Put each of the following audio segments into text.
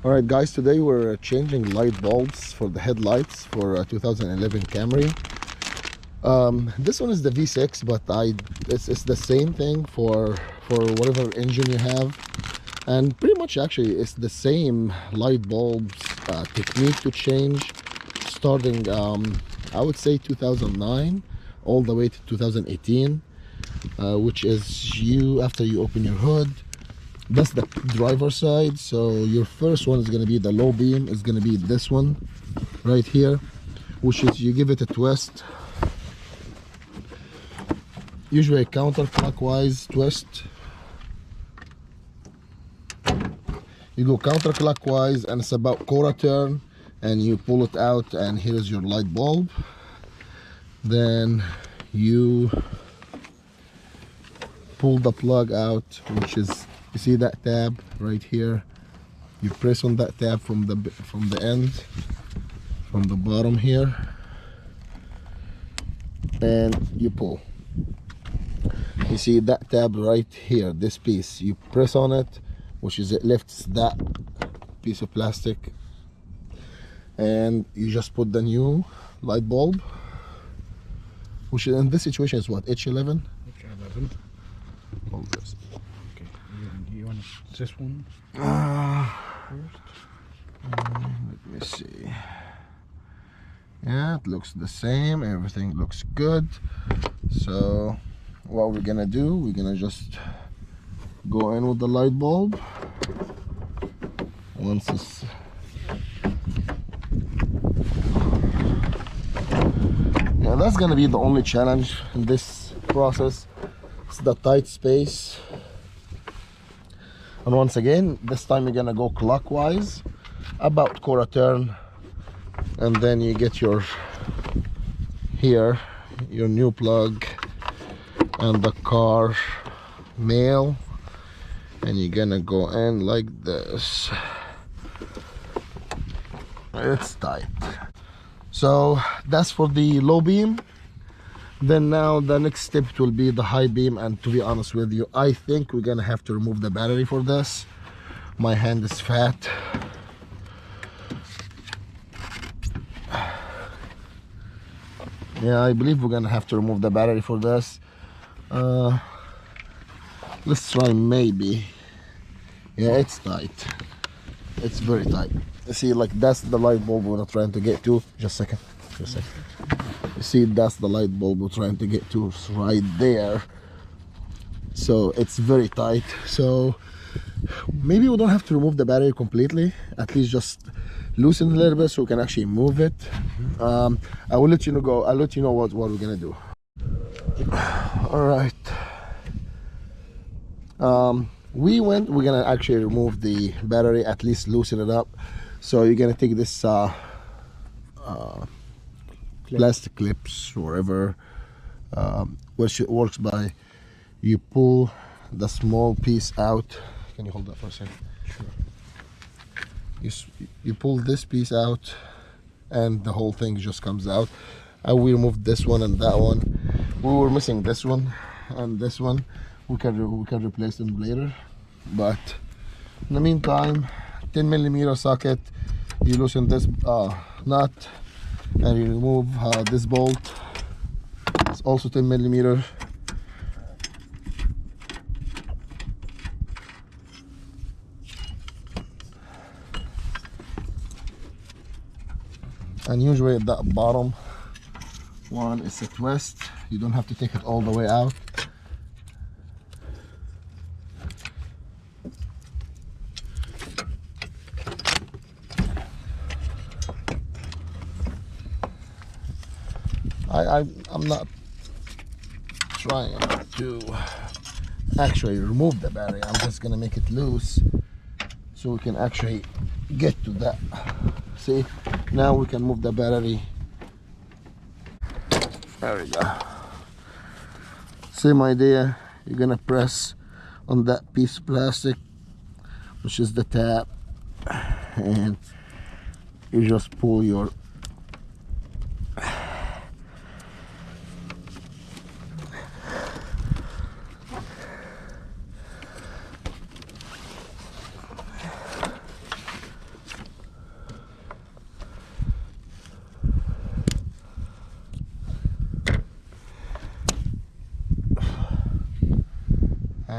Alright guys, today we're changing light bulbs for the headlights for a 2011 Camry. This one is the V6, but it's the same thing for whatever engine you have, and pretty much actually it's the same light bulbs technique to change, starting I would say 2009 all the way to 2018, which is after you open your hood. That's the driver's side. So your first one is going to be the low beam, is going to be this one right here, which is you give it a twist, usually a counterclockwise twist. You go counterclockwise and it's about quarter turn, and you pull it out, and here's your light bulb. Then you pull the plug out, which is, you see that tab right here, you press on that tab from the end, from the bottom here, and you pull. You see that tab right here, this piece, you press on it, which is, it lifts that piece of plastic, and you just put the new light bulb, which in this situation is what, H11? H11. Hold this. Okay, you want this one first? Let me see. Yeah, it looks the same, everything looks good. So what we're gonna do, we're gonna just go in with the light bulb. Once it's that's gonna be the only challenge in this process. It's the tight space. And once again, this time you're gonna go clockwise about quarter turn, and then you get your new plug and the car male, and you're gonna go in like this. It's tight. So that's for the low beam. Then now the next step will be the high beam, and to be honest with you, I think we're gonna have to remove the battery for this. My hand is fat. Yeah, I believe we're gonna have to remove the battery for this. Let's try maybe. Yeah, it's tight. It's very tight. You see, like, that's the light bulb we're trying to get to. Just a second. You see, that's the light bulb we're trying to get to. It's right there. So it's very tight. So maybe we don't have to remove the battery completely. At least just loosen it a little bit so we can actually move it. I will let you know. I'll let you know what we're gonna do. All right. We're gonna actually remove the battery, at least loosen it up. So you're gonna take this plastic clips, wherever, which it works by, you pull the small piece out. Can you hold that for a second? Sure. You pull this piece out, and the whole thing just comes out. We removed this one and that one. We were missing this one and this one. We can replace them later, but in the meantime, 10mm socket, you loosen this nut, and you remove this bolt. It's also 10mm. And usually that bottom one is a twist. You don't have to take it all the way out. I'm not trying to actually remove the battery. I'm just gonna make it loose so we can actually get to that. See, now we can move the battery. There we go. Same idea. You're gonna press on that piece of plastic, which is the tab, and you just pull your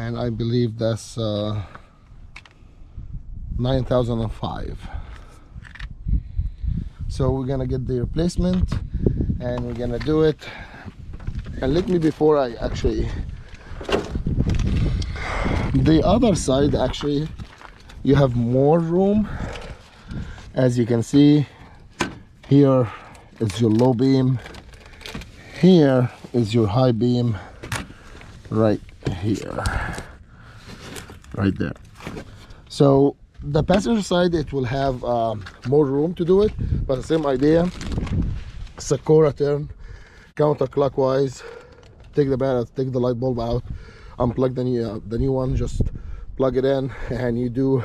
and I believe that's 9005. So we're gonna get the replacement and we're gonna do it. And let me, before I actually, the other side, actually you have more room. As you can see, here is your low beam, here is your high beam, right here, right there. So the passenger side, it will have more room to do it, but the same idea. It's a quarter turn, counterclockwise. Take the light bulb out, unplug the new one, just plug it in, and you do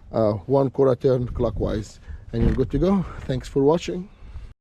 1 quarter turn clockwise, and you're good to go. Thanks for watching.